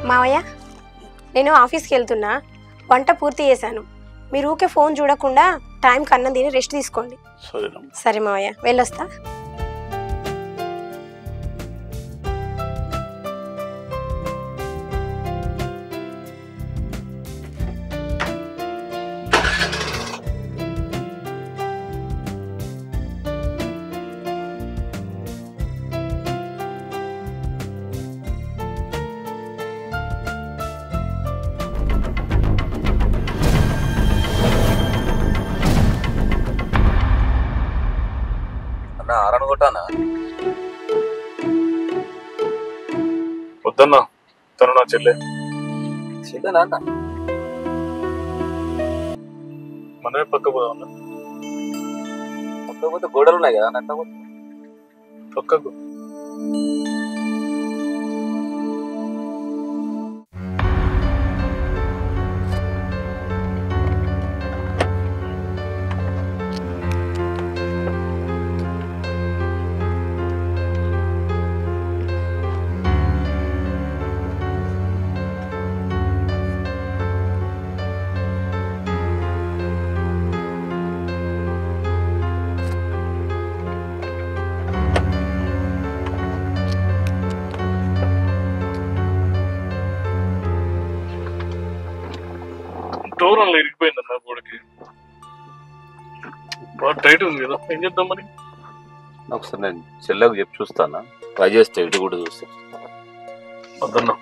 మావయ్య, నేను ఆఫీస్కి వెళ్తున్నా, వంట పూర్తి చేశాను. మీరు ఊకే ఫోన్ చూడకుండా టైంకి అన్నం తిని రెస్ట్ తీసుకోండి. సరే మావయ్య, వెళ్ళొస్తా. కొట్టానా వద్దన్నా, తను నా చెల్లె. చెల్లెనా అన్న? మనమే పక్క పోదామన్నా. పక్కకపోతే గోడలు ఉన్నాయి కదా అన్న, పక్కకు. దూరంలో ఇరిగిపోయిందన్న గోడకి. బాగా టైట్ ఉంది కదా, ఏం చేద్దాం మరి? ఒకసారి నేను చెల్లెకు చెప్పి చూస్తానా, ట్రై చేస్తే ఇటు కూడా చూస్తా. వద్దన్నా.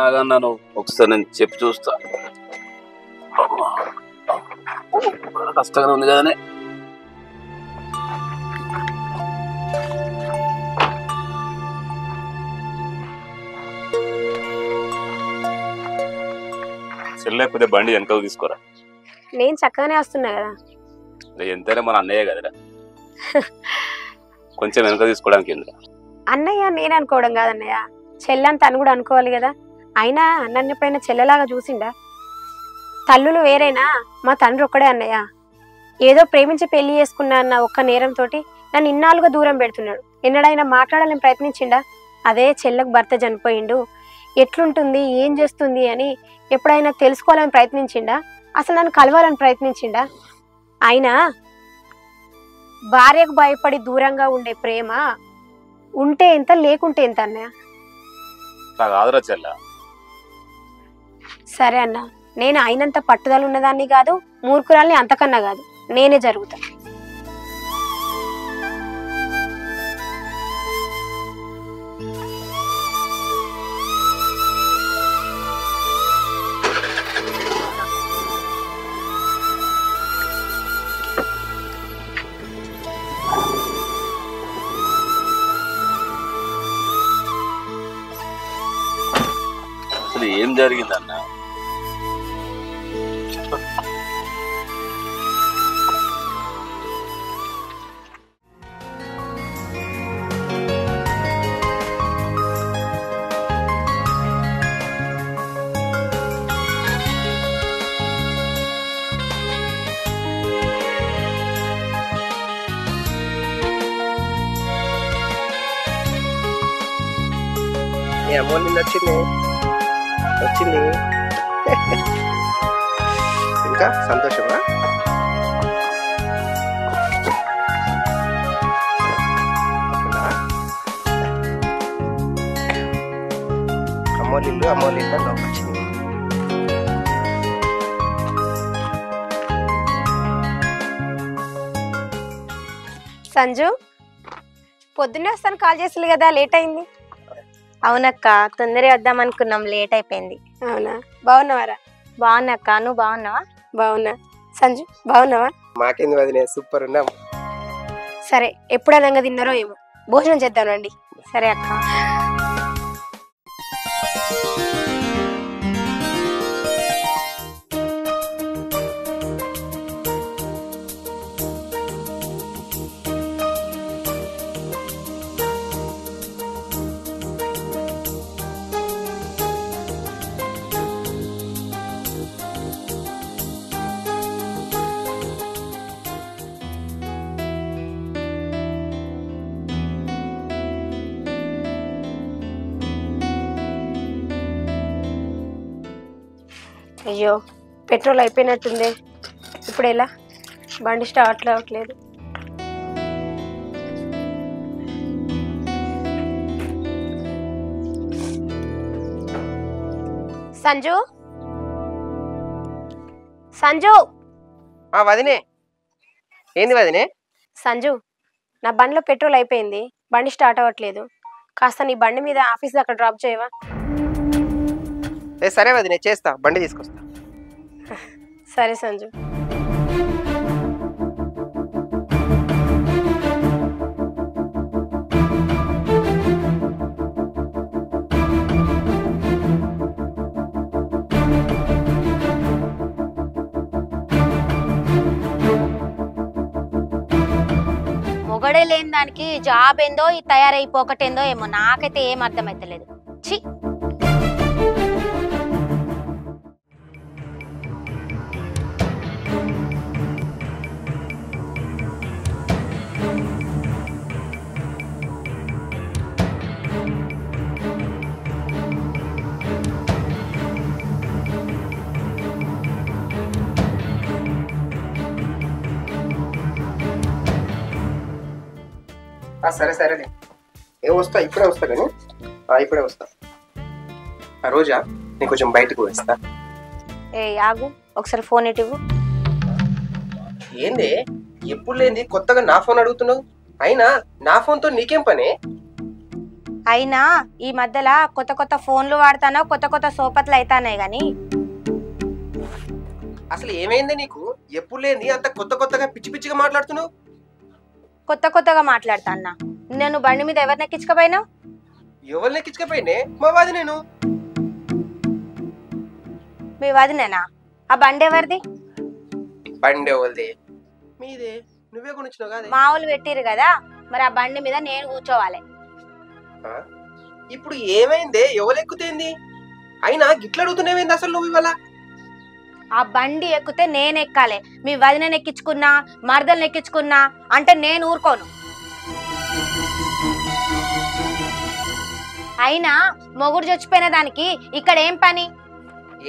ఆగన్నా, నువ్వు ఒకసారి నేను చెప్పి చూస్తా. కష్టంగా ఉంది కదనే. చెల్లెకపోతే బండి వెనకకు తీసుకోరా. నేను చక్కగానే వస్తున్నా కదా. ఎంతైనా మన అన్నయ్య కదరా, కొంచెం వెనక తీసుకోవడానికి ఎందుకు? అన్నయ్య నేను అనుకోవడం కాదన్నయ్య, చెల్లని తను కూడా అనుకోవాలి కదా. అయినా నన్ను ఎప్పుడైనా చెల్లెలాగా చూసిండా? తల్లులు వేరైనా మా తండ్రి ఒక్కడే అన్నయ్య. ఏదో ప్రేమించి పెళ్లి చేసుకున్నా అన్న ఒక్క నేరంతో నన్ను ఇన్నాళ్ళుగా దూరం పెడుతున్నాడు. ఎన్నడైనా మాట్లాడాలని ప్రయత్నించిండా? అదే చెల్లకు భర్త చనిపోయిండు, ఎట్లుంటుంది, ఏం చేస్తుంది అని ఎప్పుడైనా తెలుసుకోవాలని ప్రయత్నించిండా? అసలు నన్ను కలవాలని ప్రయత్నించిండా? అయినా భార్యకు భయపడి దూరంగా ఉండే ప్రేమ ఉంటే ఎంత, లేకుంటే ఎంత అన్నయ్య? కాదురా చెల్ల. సరే అన్న, నేను అయినంత పట్టుదల ఉన్నదాన్ని కాదు, మూర్ఖురాల్ని అంతకన్నా కాదు. నేనే జరుగుతా. అసలు ఏం జరిగిందన్న? అమౌంట్ వచ్చింది ఇంకా సంతోషమా? అమ్మోళ్ళు వచ్చింది. సంజు, పొద్దున్నే వస్తాను కాల్ చేసింది కదా, లేట్ అయింది. అవునక్క, తొందరగా వద్దాం అనుకున్నాం, లేట్ అయిపోయింది. అవునా? బాగున్నావారా? బాగున్నాక్క, నువ్వు బాగున్నావా? బాగున్నా. సంజు బాగున్నావా? మాకేంది వదిలే, సూపర్ ఉన్నాం. సరే, ఎప్పుడు అనంగా తిన్నారో ఏమో, భోజనం చేద్దాం రండి. సరే అక్క. అయ్యో పెట్రోల్ అయిపోయినట్టుంది. ఇప్పుడు ఎలా? బండి స్టార్ట్ అవ్వట్లేదు. సంజు, సంజు. వదినే, ఏంది వదినే? సంజు, నా బండిలో పెట్రోల్ అయిపోయింది, బండి స్టార్ట్ అవ్వట్లేదు. కాస్త నీ బండి మీద ఆఫీస్ దాకా డ్రాప్ చేయవా? సరే వదినే, చేస్తా, బండి తీసుకొస్తా. సరే సంజు. మొగడే లేని దానికి జాబ్ ఏందో ఈ తయారైపోకటేందో ఏమో నాకైతే ఏం అర్థమైతలేదు. ఛీ. సరే సరేలే, వస్తా, ఇప్పుడే వస్తా. కానీ ఇప్పుడే వస్తా. రోజా నేను కొంచెం బయటకు వేస్తా. ఆగు, ఒకసారి ఫోన్ ఇటు. ఏంది ఎప్పుడు లేని కొత్తగా నా ఫోన్ అడుగుతున్నావు? అయినా నా ఫోన్తో నీకేం పని? అయినా ఈ మధ్యలో కొత్త కొత్త ఫోన్లు వాడతానో కొత్త కొత్త సోపత్లు అవుతానే గాని అసలు ఏమైంది నీకు? ఎప్పుడు లేని అంత కొత్త కొత్తగా పిచ్చి పిచ్చిగా మాట్లాడుతున్నావు? కొత్త కొత్తగా మాట్లాడతా అన్నా. నేను బండి మీద ఎవరిని ఎక్కించుకపోయినావు? ఎవరిని ఎక్కించుకపోయినే? మా వాది నేను. మీ వదినేనా? ఆ బండి ఎవరిది? బండి ఎవరిది? మీదే. నువ్వే కొనిచ్చినావు కదా. మా వాళ్ళు పెట్టిరు కదా, మరి ఆ బండి మీద నేను కూర్చోవాలి. ఇప్పుడు ఏమైందే? ఎవరు ఎక్కుతేంది? అయినా గిట్ల అడుగుతున్నావేంది అసలు నువ్వు ఇవాళ? ఆ బండి ఎక్కితే నేను ఎక్కాలి. మీ వదినని ఎక్కించుకున్నా, మరదల్ని ఎక్కించుకున్నా అంటే నేను ఊరుకోను. అయినా మొగుడు చచ్చిపోయిన దానికి ఇక్కడ ఏం పని?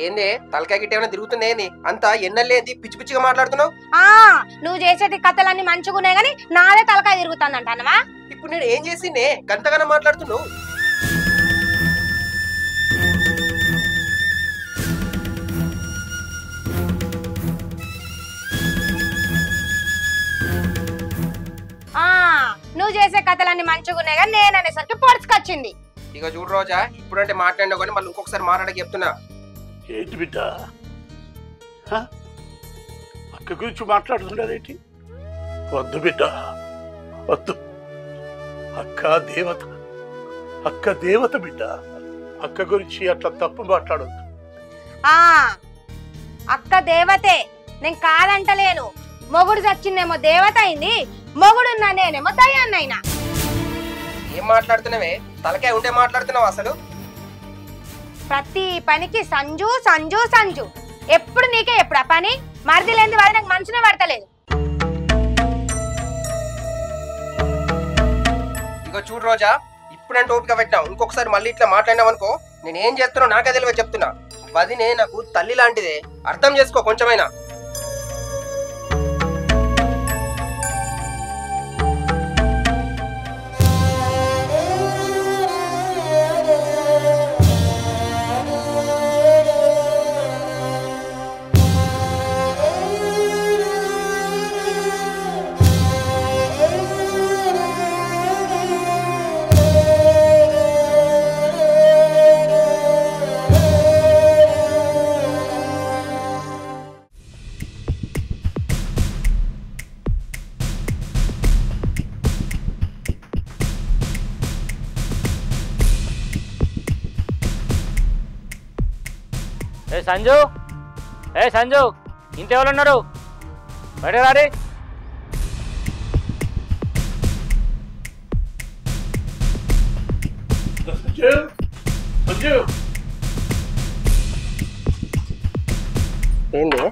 ఏందే తలకాయ గిట్ట ఏమైనా తిరుగుతుందేంది? అంతా ఎన్నెల్లేంది పిచ్చి పిచ్చిగా మాట్లాడుతున్నావు? నువ్వు చేసేటి కథలన్నీ మంచుకునే గాని నాదే తలకాయ తిరుగుతుందంటానవా? ఇప్పుడు నేను ఏం చేసిందే గంతగానే మాట్లాడుతున్నావు? నువ్వు చేసే కథలన్నీ మంచుకునే గాని నేను అనేసరికి పొడుచుకొచ్చింది. ఇక చూడు రోజా, ఇప్పుడంటే మాట్లాడినావు కానీ మళ్ళీ ఇంకొకసారి మాట్లాడక చెప్తున్నా. ఏంటి బిడ్డ? అక్క గురించి మాట్లాడుతుండేదేంటి? వద్దు బిడ్డ, వద్దు. అక్క దేవత, అక్క దేవత బిడ్డ. అక్క గురించి అట్లా తప్పు మాట్లాడొద్దు. అక్క దేవతే, నేను కాదంటలేను. మొగుడు చచ్చిందేమో దేవత అయింది, మొగుడున్నా నేనేమో దయ్యాన్నైనా. ఏం మాట్లాడుతున్నావే? తలకాయ ఉంటే మాట్లాడుతున్నావు అసలు? ప్రతి పనికి సంజు సంజు సంజు. ఎప్పుడు నీకే ఎప్పుడు ఆ పని? మరిది లేని వాడి నాకు మనసునే పడతలేదు. ఇక చూడు రోజా, ఇప్పుడంటే ఓపిక పెట్టినావు. ఇంకొకసారి మళ్ళీ ఇట్లా మాట్లాడినావు అనుకో, నేనేం చేస్తున్నావు నాకే తెలియదు చెప్తున్నా. వదినే నాకు తల్లి లాంటిదే, అర్థం చేసుకో కొంచెమైనా. సంజు, సంజు, ఇంకెవరు ఉన్నారు? బయట రారి. ఏంది?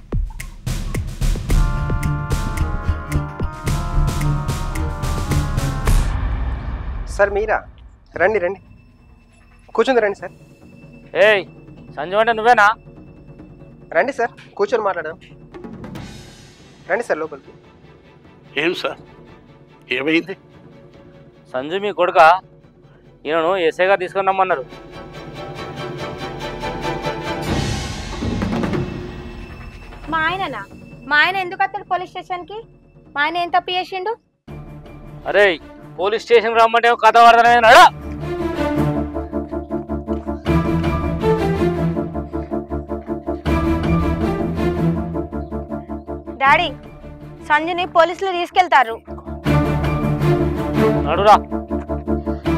సార్ మీరా? రండి రండి, కూర్చుంది రండి సార్. సంజు అంటే నువ్వేనా? రండి సార్, కూర్చొని మాట్లాడదాం. రండి సార్ లోపలికి. ఏం సార్, ఏమైంది? సంజు మీ కొడుక ఈయనను ఎస్ఐ గారు తీసుకొని రమ్మన్నారు. మా ఆయననా? మా ఆయన ఎందుకు వస్తాడు పోలీస్ స్టేషన్కి? మా ఆయన ఏం తప్పు చేసిండు? అరే పోలీస్ స్టేషన్ రమ్మంటే కథ పడతానే. డాడీ, సంజుని పోలీసులు తీసుకెళ్తారు. నడురా.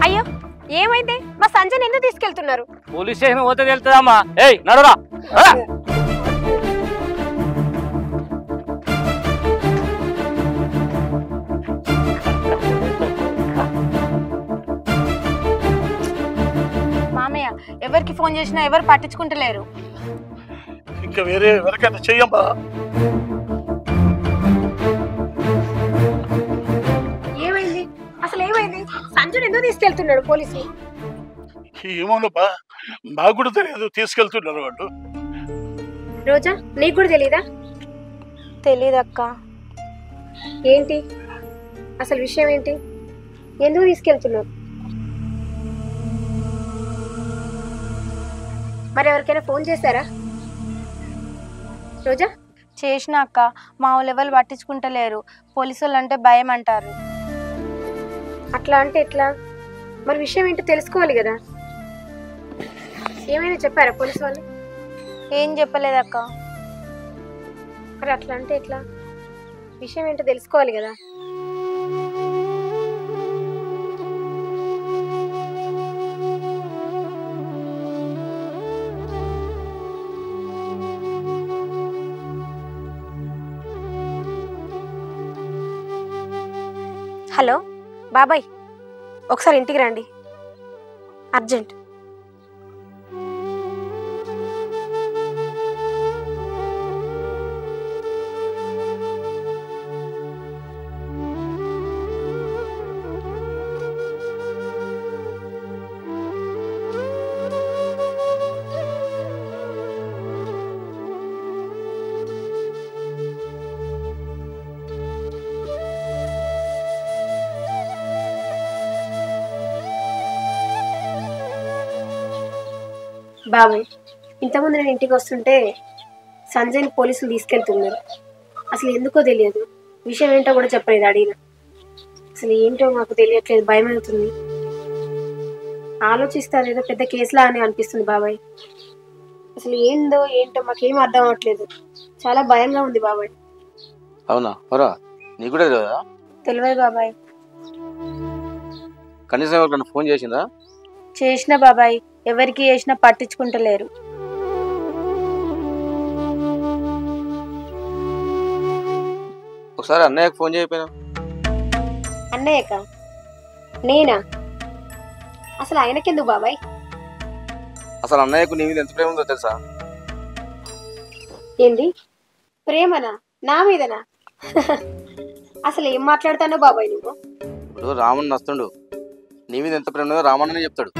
అయ్యో ఏమైంది? మా సంజయ్ ఎందుకు తీసుకెళ్తున్నారు? పోలీస్ స్టేషన్ పోతే తెలుస్తుందమ్మా. ఏయ్ నడురా. మామయ్య ఎవరికి ఫోన్ చేసినా ఎవరు పట్టించుకుంటలేరు. ఇంకా వేరే ఎవరికైనా చెయ్యమ్మా. ఏమైంది? అసలు ఏమైంది? సంజయ్ ఎందుకు తీసుకెళ్తున్నాడు పోలీసులు? ఏమోనబ్బా, నాకు కూడా తెలియదు తీసుకెళ్తున్నారు వాళ్ళు. రోజా, నీకు కూడా తెలీదా? తెలీదక్క. ఏంటి అసలు విషయం ఏంటి? ఎందుకు తీసుకెళ్తున్నారు? మరి ఎవరికైనా ఫోన్ చేశారా రోజా? చేసిన అక్క, మా వాళ్ళు ఎవరు పట్టించుకుంటలేరు. పోలీసు వాళ్ళు అంటే భయం అంటారు. అట్లా అంటే ఎట్లా? మరి విషయం ఏంటో తెలుసుకోవాలి కదా. ఏమైనా చెప్పారా పోలీసు వాళ్ళు? ఏం చెప్పలేదక్క. మరి అట్లా అంటే ఎట్లా? విషయం ఏంటో తెలుసుకోవాలి కదా. హలో బాబాయ్, ఒకసారి ఇంటికి రండి, అర్జెంట్. బాబాయ్, ఇంతకుముందు నేను ఇంటికి వస్తుంటే సంజయ్ని పోలీసులు తీసుకెళ్తున్నారు. అసలు ఎందుకో తెలియదు, విషయం ఏంటో కూడా చెప్పలేదు. అడిగిన అసలు ఏంటో మాకు తెలియట్లేదు, భయం అవుతుంది. ఆలోచిస్తే అదేదో పెద్ద కేసులా అని అనిపిస్తుంది బాబాయ్. అసలు ఏంటో మాకేం అర్థం అవ్వట్లేదు, చాలా భయంగా ఉంది బాబాయ్. అవునా? మరా నీకు కూడా తెలియదా? తెలియదు బాబాయ్. కనీసం ఎవరికైనా ఫోన్ చేసిందా? చేసిన బాబాయ్, ఎవరికి చేసినా పట్టించుకుంటలేరు. ఒకసారి అన్నయ్యకు ఫోన్ చేయకపోయినా? అన్నయ్యక? నేనా? అసలు ఆయనకెందుకు బాబాయ్? అసలు అన్నయ్యకు నీ మీద ఎంత ప్రేమ ఉందో తెలుసా? ఏంది ప్రేమనా? నా మీదనా? అసలు ఏం మాట్లాడతానో బాబాయ్ నువ్వు? ఇప్పుడు రామన్ వస్తుండు, నీ మీద ఎంత ప్రేమ ఉందో రామన్ననే చెప్తాడు.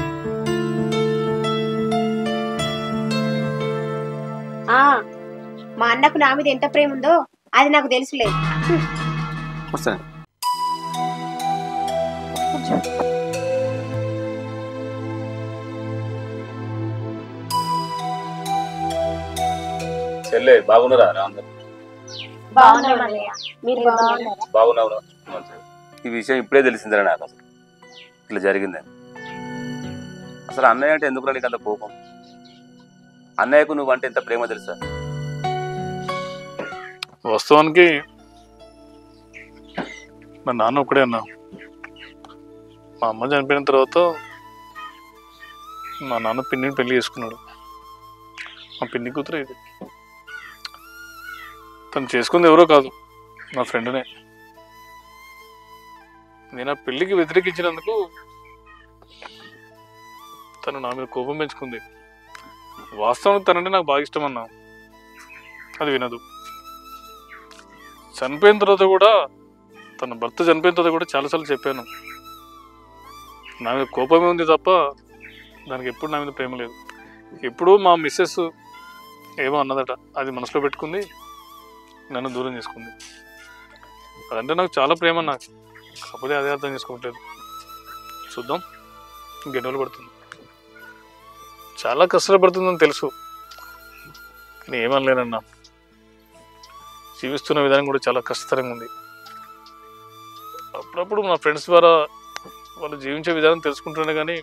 మా అన్నకు నా మీద ఎంత ప్రేమ ఉందో అది నాకు తెలుసులే. వస్తాను. చెల్లె బాగున్నారా? బాగున్నావు. ఈ విషయం ఇప్పుడే తెలిసిందిరా నాకు, అసలు ఇట్లా జరిగిందని. అసలు అన్నయ్య అంటే ఎందుకు నీకు అంత కోపం? అన్నయ్యకు నువ్వు అంటే ఎంత ప్రేమ తెలుసా? వాస్తవానికి మా నాన్న ఒకడే అన్నా. మా అమ్మ చనిపోయిన తర్వాత మా నాన్న పిన్నిని పెళ్లి చేసుకున్నాడు. మా పిన్ని కూతురు ఇది. తను చేసుకుంది ఎవరో కాదు, నా ఫ్రెండ్నే. నేను ఆ పెళ్లికి వ్యతిరేకించినందుకు తను నా మీద కోపం పెంచుకుంది. వాస్తవానికి తనంటే నాకు బాగా ఇష్టం అన్నా, అది వినదు. చనిపోయిన తర్వాత కూడా, తన భర్త చనిపోయిన తర్వాత కూడా చాలాసార్లు చెప్పాను, నా మీద కోపమే ఉంది తప్ప దానికి ఎప్పుడు నా మీద ప్రేమ లేదు. ఎప్పుడు మా మిస్సెస్ ఏమో అన్నదట, అది మనసులో పెట్టుకుంది, నన్ను దూరం చేసుకుంది. అదంటే నాకు చాలా ప్రేమ, నాకు కాకపోతే అదే అర్థం చేసుకోవట్లేదు. చూద్దాం, ఇంకెన్ని రోజులు పడుతుంది. చాలా కష్టపడుతుందని తెలుసు, కానీ ఏమనలేనన్నా. జీవిస్తున్న విధానం కూడా చాలా కష్టతరంగా ఉంది. అప్పుడప్పుడు నా ఫ్రెండ్స్ ద్వారా వాళ్ళు జీవించే విధానం తెలుసుకుంటున్నా, కానీ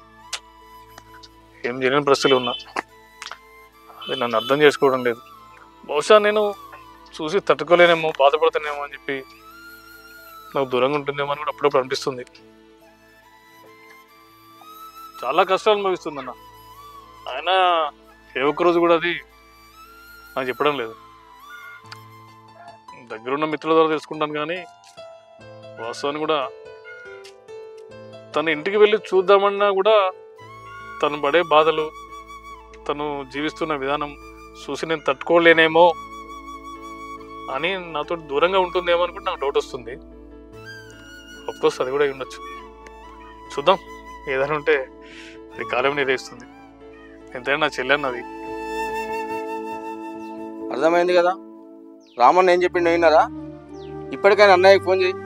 ఏం జరిగిన పరిస్థితులు ఉన్నా అది నన్ను అర్థం చేసుకోవడం లేదు. బహుశా నేను చూసి తట్టుకోలేనేమో, బాధపడతానేమో అని చెప్పి నాకు దూరంగా ఉంటుందేమో అని కూడా అప్పుడప్పుడు అనిపిస్తుంది. చాలా కష్టాలు అనుభవిస్తుందన్న. ఆయన ఏ ఒక్కరోజు కూడా అది నాకు చెప్పడం లేదు. దగ్గరున్న మిత్రుల ద్వారా తెలుసుకుంటాను, కానీ వాస్తవాన్ని కూడా తన ఇంటికి వెళ్ళి చూద్దామన్నా కూడా తను పడే బాధలు, తను జీవిస్తున్న విధానం చూసి నేను తట్టుకోలేనేమో అని నాతో దూరంగా ఉంటుందేమో అని కూడా నాకు డౌట్ వస్తుంది. అఫ్కోర్స్ అది కూడా అయి ఉండొచ్చు. చూద్దాం, ఏదైనా ఉంటే అది కాలం నిర్వహిస్తుంది. ఎంతైనా నా చెల్లి అన్నది. అర్థమైంది కదా, రామన్ ఏం చెప్పిండు విన్నారా? ఇప్పటికైనా అన్నయ్యకి ఫోన్ చేయి.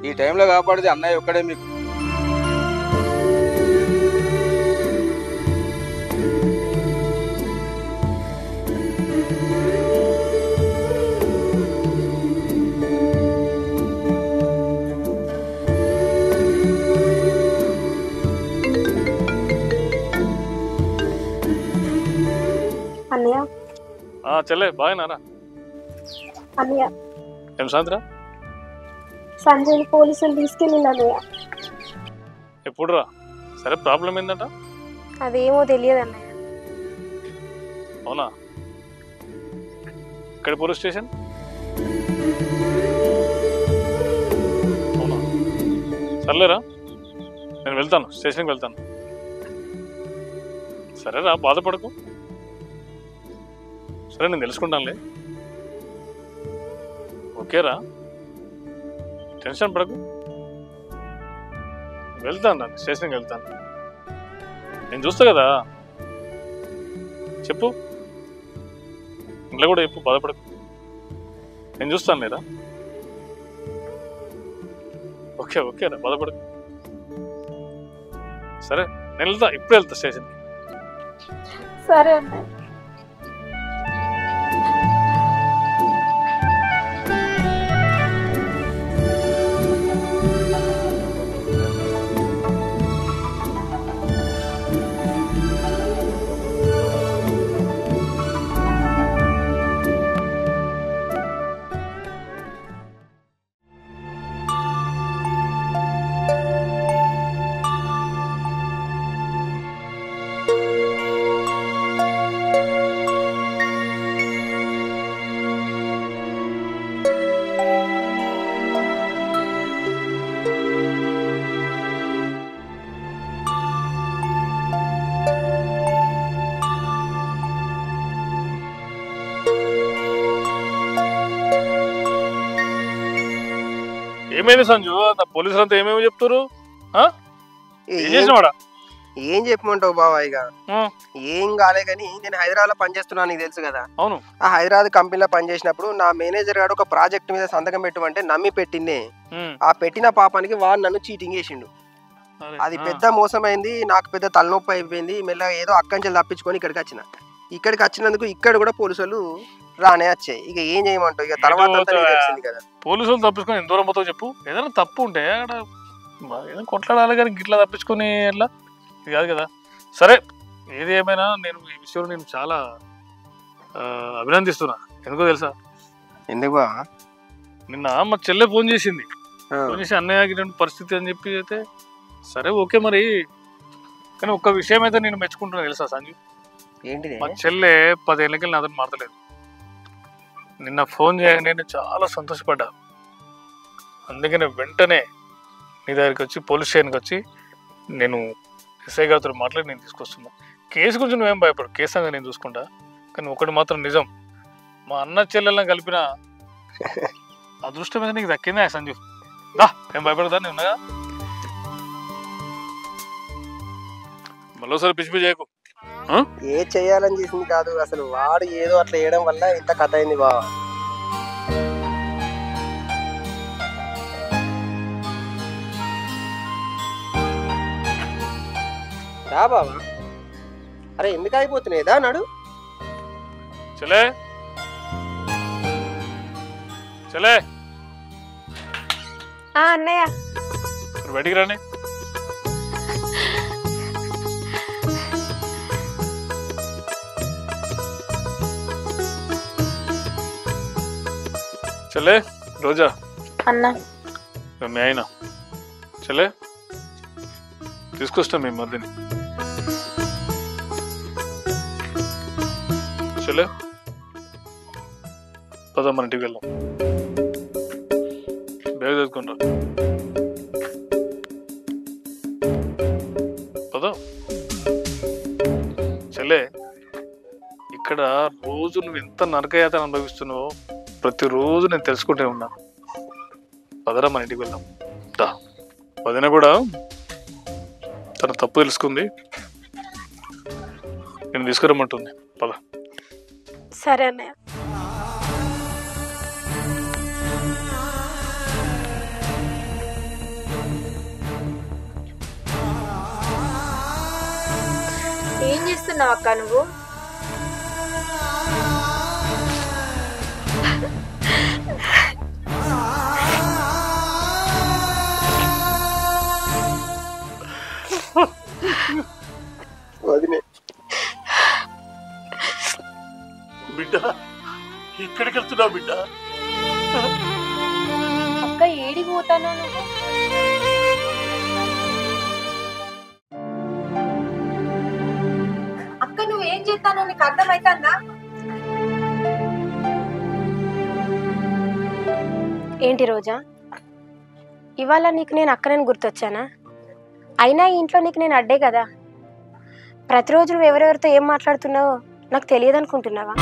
ఈ టైంలో కాపాడితే అన్నయ్య ఒక్కడే మీకు. అన్నయ్య చెల్లె బాగున్నారా? అన్నయ్య ఏం సాయంత్రం సంజయ్ పోలీసులు తీసుకెళ్ళింది అన్నయ్య. ఎప్పుడు రా? సరే, ప్రాబ్లం ఏంటంట? అదేమో తెలియదు అన్నయ్య. అవునా? ఇక్కడ పోలీస్ స్టేషన్? అవునా, సర్లేరా, నేను వెళ్తాను, స్టేషన్కి వెళ్తాను. సరేరా, బాధపడకు. సరే, నేను తెలుసుకుంటానులే. ఓకేరా, టెన్షన్ పడకు. వెళ్తాను, నేను స్టేషన్కి వెళ్తాను. నేను చూస్తా కదా, చెప్పు, ఇంట్లో కూడా చెప్పు, బాధపడకు. నేను చూస్తాను లేదా? ఓకేరా, బాధపడకు. సరే, నేను వెళ్తా, ఇప్పుడు వెళ్తా స్టేషన్కి. సరే అన్నయ్య. ఏమైంది సంజు? పోలీసులు అంతా ఏమేమి చెప్తారు? ఏం చేసినవాడా? ఏం చెప్పమంటావు బావా? ఇక ఏం కాలే, కానీ నేను హైదరాబాద్ లో పనిచేస్తున్నాను, నీకు తెలుసు కదా. అవును. ఆ హైదరాబాద్ కంపెనీలో పనిచేసినప్పుడు నా మేనేజర్ గారు ఒక ప్రాజెక్ట్ మీద సంతకం పెట్టమంటే నమ్మి పెట్టిందే. ఆ పెట్టిన పాపానికి వాడు నన్ను చీటింగ్ చేసిండు. అది పెద్ద మోసమైంది, నాకు పెద్ద తలనొప్పి అయిపోయింది. మెల్లగా ఏదో అక్కంచెలు తప్పించుకొని ఇక్కడికి వచ్చిన. ఇక్కడికి వచ్చినందుకు ఇక్కడ కూడా పోలీసులు రానే వచ్చాయి. ఇక ఏం చేయమంటావు? ఇక తర్వాత తెలిసింది కదా. పోలీసులు తప్పించుకొని ఎంత దూరం పోతావు చెప్పు? ఏదైనా తప్పు ఉంటే అక్కడ ఏదైనా కొట్లాడాలి, కానీ గిట్లా తప్పించుకొని ఎట్లా? ఇది కాదు కదా. సరే, ఏది ఏమైనా నేను ఈ విషయంలో నేను చాలా అభినందిస్తున్నా. ఎందుకో తెలుసా? ఎందుకు బా? నిన్న మా చెల్లె ఫోన్ చేసింది. ఫోన్ చేసి అన్నయ్యకి పరిస్థితి అని చెప్పి అయితే సరే ఓకే మరి, కానీ ఒక్క విషయం అయితే నేను మెచ్చుకుంటున్నా తెలుసా సంజు? ఏంటి? మా చెల్లె 10 ఏళ్ళకి నాతో మాట్లాడలేదు. నిన్న ఫోన్ చేయగానే నేను చాలా సంతోషపడ్డా. అందుకని వెంటనే నీ దగ్గరికి వచ్చి పోలీస్ స్టేషన్కి వచ్చి నేను ఎస్ఐ గారితో మాట్లాడి నేను తీసుకొస్తున్నా. కేసు గురించి నువ్వేం భయపడు, కేసు అనేది నేను చూసుకుంటా. కానీ ఒకటి మాత్రం నిజం, మా అన్న చెల్లెళ్ళని కలిపిన అదృష్టం మీద నీకు దక్కిందే సంజు. దా, ఏం భయపడదా? నేను ఉన్నాగా. మళ్ళీసారి పిచ్చి చేయకు. ఏ చెయ్యాలని చేసింది కాదు, అసలు వాడు ఏదో అట్లా చేయడం వల్ల ఇంత కథ అయింది బావ. రా బావా. అరే ఎందుకు అయిపోతున్నాయిదా నాడు? చలే చలే అన్నయ్య బయటికి రాని. చలే రోజా అన్నా మీ ఆయన చలే తీసుకొస్తాం మీ మధ్యని. చలే పద మన ఇంటికి వెళ్దాం. బ్యాగ్ తెచ్చుకుంటా పద. చలే ఇక్కడ రోజు నువ్వు ఎంత నరకయాతన అనుభవిస్తున్నావో ప్రతిరోజు నేను తెలుసుకుంటే ఉన్నా. పదరా మన ఇంటికి వెళ్దాం. దా వదిన కూడా తన తప్పు తెలుసుకుంది, నేను తీసుకురమ్మంటుంది. పద. సరే అన్నయ్య. ఏం చేస్తున్నావు అక్క నువ్వు? బిడ్డ ఎక్కడికి వెళ్తున్నావు బిడ్డ? అక్క ఏడికి పోతాను నువ్వు? అక్క నువ్వేం చేస్తానో నీకు అర్థమైతుందా? ఏంటి రోజా, ఇవాళ నీకు నేను అక్కనని గుర్తొచ్చానా? అయినా ఈ ఇంట్లో నీకు నేను అడ్డే కదా. ప్రతిరోజు నువ్వు ఎవరెవరితో ఏం మాట్లాడుతున్నావో నాకు తెలియదు అనుకుంటున్నావా?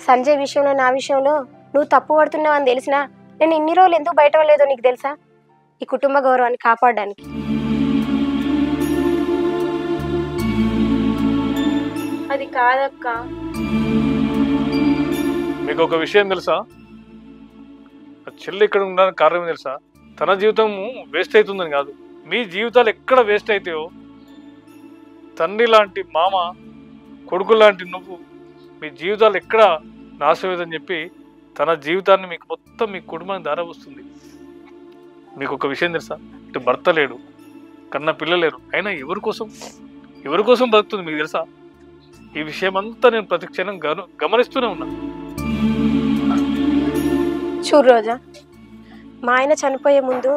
సంజయ్ విషయంలో నా విషయంలో నువ్వు తప్పు పడుతున్నావు అని తెలిసినా నేను ఇన్ని రోజులు ఎందుకు బయట లేదో నీకు తెలుసా? ఈ కుటుంబ గౌరవాన్ని కాపాడడానికి. అది కాదక్క. మీకు ఒక విషయం తెలుసా? చెల్లి ఇక్కడ ఉండడానికి కారణం తెలుసా? తన జీవితం వేస్ట్ అవుతుందని కాదు, మీ జీవితాలు ఎక్కడ వేస్ట్ అవుతాయో తండ్రి లాంటి మామ, కొడుకు లాంటి నువ్వు మీ జీవితాలు ఎక్కడ నాశనమవుతుందని చెప్పి తన జీవితాన్ని మీకు మొత్తం మీ కుటుంబానికి దారవస్తుంది. మీకు ఒక విషయం తెలుసా? ఇటు భర్త లేడు, కన్నా పిల్లలు లేరు, అయినా ఎవరి కోసం బతుకుతుంది మీకు తెలుసా? ఈ విషయం అంతా నేను ప్రతి క్షణం గమనిస్తూనే ఉన్నా. చూడు రోజా, మా ఆయన చనిపోయే ముందు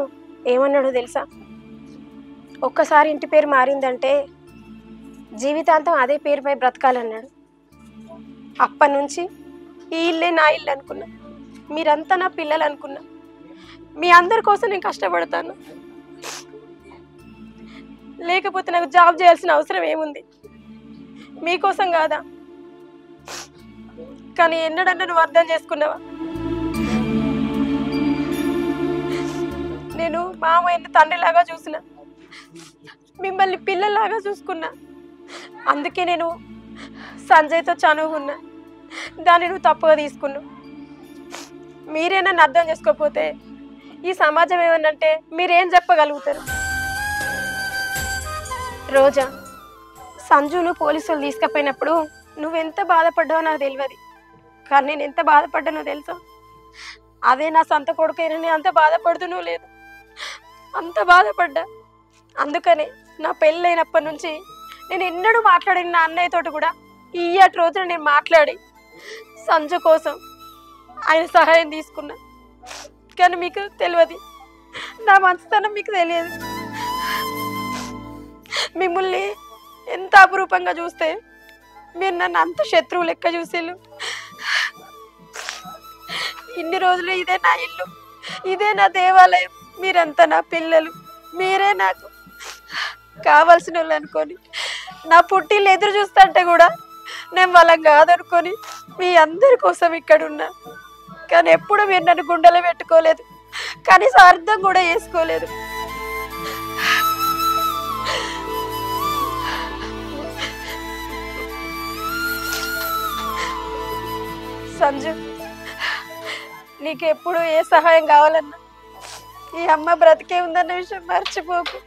ఏమన్నాడో తెలుసా? ఒక్కసారి ఇంటి పేరు మారిందంటే జీవితాంతం అదే పేరుపై బ్రతకాలన్నాడు. అప్పటి నుంచి ఈ ఇల్లే నా ఇల్లు అనుకున్నా, మీరంతా నా పిల్లలు అనుకున్నా. మీ అందరి కోసం నేను కష్టపడతాను, లేకపోతే నాకు జాబ్ చేయాల్సిన అవసరం ఏముంది? మీకోసం కాదా? కానీ ఎన్నడన్నా నువ్వు అర్థం చేసుకున్నావా? నేను మామయ్యని తండ్రిలాగా చూసిన, మిమ్మల్ని పిల్లలాగా చూసుకున్నా. అందుకే నేను సంజయ్తో చనువుకున్నా, దాన్ని నువ్వు తప్పుగా తీసుకున్నావు. మీరే నన్ను అర్థం చేసుకోకపోతే ఈ సమాజం ఏమన్నంటే మీరేం చెప్పగలుగుతారు? రోజా, సంజును పోలీసులు తీసుకుపోయినప్పుడు నువ్వెంత బాధపడ్డావో నాకు తెలియదు, కానీ నేను ఎంత బాధపడ్డానో తెలుసా? అదే నా సొంత కొడుకైనా నేను అంత బాధపడుతూనూ లేదు, అంత బాధపడ్డా. అందుకనే నా పెళ్ళైనప్పటి నుంచి నేను ఎన్నడూ మాట్లాడిన నా అన్నయ్యతోటి కూడా ఈయటి రోజున నేను మాట్లాడి సంజు కోసం ఆయన సహాయం తీసుకున్నా. కానీ మీకు తెలియదు, నా మంచితనం మీకు తెలియదు. మిమ్మల్ని ఎంత అపురూపంగా చూస్తే మీరు నన్ను అంత శత్రువు లెక్క చూసేళ్ళు. ఇన్ని రోజులు ఇదే నా ఇల్లు, ఇదే నా దేవాలయం, మీరంతా నా పిల్లలు, మీరే నాకు కావాల్సిన వాళ్ళు అనుకొని నా పుట్టిల్లు ఎదురు చూస్తుంటే కూడా నేను వాళ్ళం కాదనుకొని మీ అందరి కోసం ఇక్కడున్నా. కానీ ఎప్పుడు మీరు నన్ను గుండెలో పెట్టుకోలేదు, కనీసం అర్థం కూడా చేసుకోలేదు. సంజు, నీకెప్పుడు ఏ సహాయం కావాలన్నా ఈ అమ్మ బ్రతికే ఉందన్న విషయం మర్చిపోకు.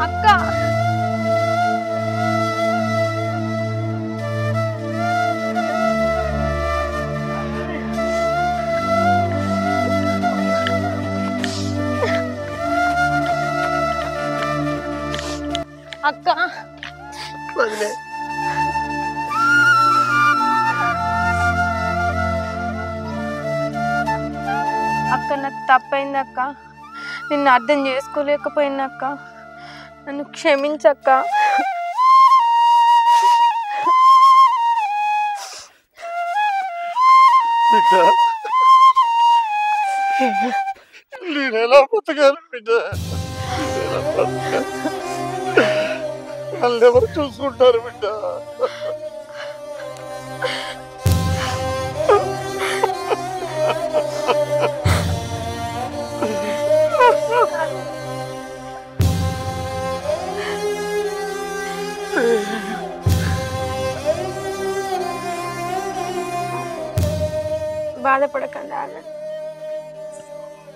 అక్క, అక్క, అక్క నాకు తప్పైంది అక్క. నిన్ను అర్థం చేసుకోలేకపోయింది అక్క. నన్ను క్షమించక్క. బిడ్డ నేను ఎలా బతకాలి బిడ్డ? వాళ్ళు ఎవరు చూసుకుంటారు బిడ్డ? బాధపడకండి.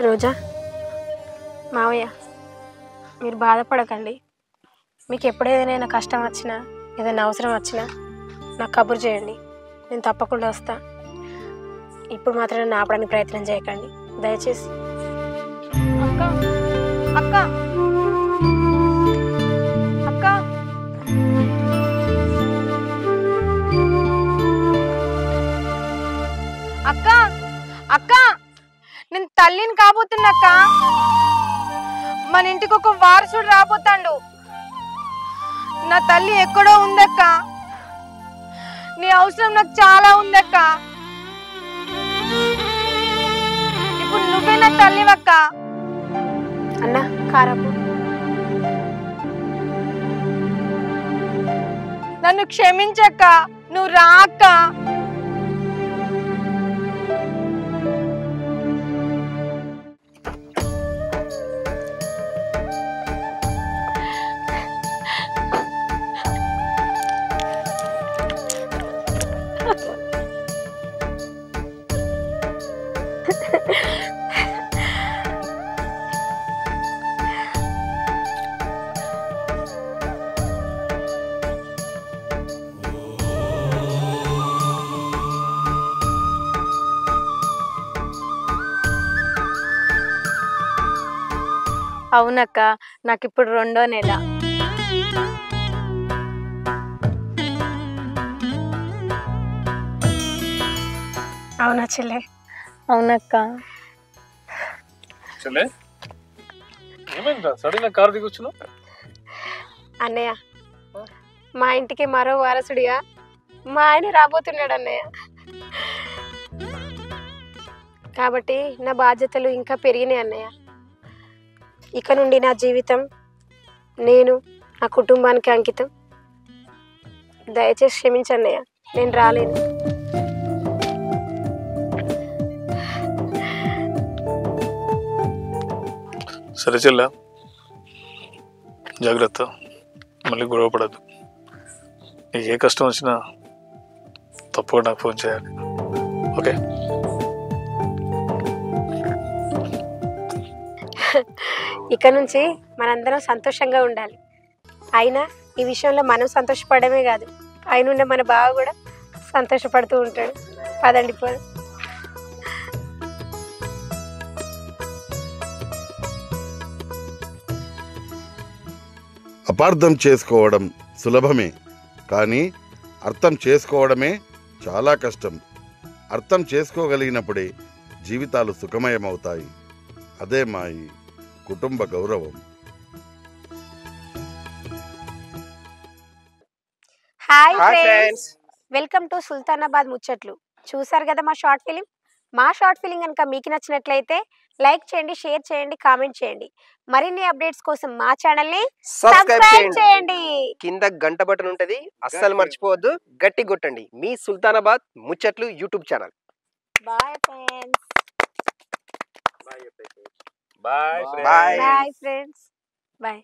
రోజా, మావయ్య, మీరు బాధపడకండి. మీకు ఎప్పుడేదైనా కష్టం వచ్చినా, ఏదైనా అవసరం వచ్చినా నాకు కబురు చేయండి. నేను తప్పకుండా వస్తా. ఇప్పుడు మాత్రం నన్ను ఆపడానికి ప్రయత్నం చేయకండి దయచేసి. అక్క అక్క అక్క అక్క అక్క నేను తల్లిని కాబోతున్నక్క. మన ఇంటికి ఒక వారసుడు రాబోతాండు. నా తల్లి ఎక్కడో ఉందక్క. నీ అవసరం నాకు చాలా ఉందక్క. ఇప్పుడు నువ్వే నా తల్లివక్క. అన్న కారపు, నన్ను క్షమించక్క. నువ్వు రా అక్క. అవునక్క, నాకు ఇప్పుడు 2వ నెల. అవునా చెల్లె? అవునక్క. చెల్లె ఏమైందా సడన్ గా కారు దిగొచ్చును? అన్నయ్య, మా ఇంటికి మరో వారసుడిగా మా ఆయన రాబోతున్నాడు అన్నయ్య. కాబట్టి నా బాధ్యతలు ఇంకా పెరిగినాయి అన్నయ్య. ఇక నుండి నా జీవితం నేను నా కుటుంబానికి అంకితం. దయచేసి క్షమించన్నయ్య, నేను రాలేను. సరే చెల్ల, జాగ్రత్త, మళ్ళీ గొడవ పడద్దు. నీకు ఏ కష్టం వచ్చినా తప్పకుండా నాకు ఫోన్ చేయాలి. ఓకే? ఇక నుంచి మనందరం సంతోషంగా ఉండాలి. అయినా ఈ విషయంలో మనం సంతోషపడమే కాదు, పైనుండే మన బావ కూడా సంతోషపడుతూ ఉంటాడు. పదండి పోదు. అపార్థం చేసుకోవడం సులభమే, కానీ అర్థం చేసుకోవడమే చాలా కష్టం. అర్థం చేసుకోగలిగినప్పుడే జీవితాలు సుఖమయమవుతాయి. అదే మా ఈ కుటుంబ గౌరవం. Hi friends, welcome to Sultanabad ముచ్చట్లు. చూసారు కదా మా షార్ట్ ఫిలిం. మా షార్ట్ ఫిలిం కనుక మీకు నచ్చినట్లయితే లైక్ చేయండి, షేర్ చేయండి, కామెంట్ చేయండి. మరిన్ని అప్డేట్స్ కోసం మా ఛానల్ ని సబ్స్క్రైబ్ సబ్స్క్రైబ్ చేయండి. చేయండి. కింద గంట బటన్ ఉంటది, అస్సలు మర్చిపోవద్దు. గట్టి కొట్టండి. మీ సుల్తానాబాద్ ముచ్చట్లు YouTube channel. Bye friends. Bye bye bye friends. Bye.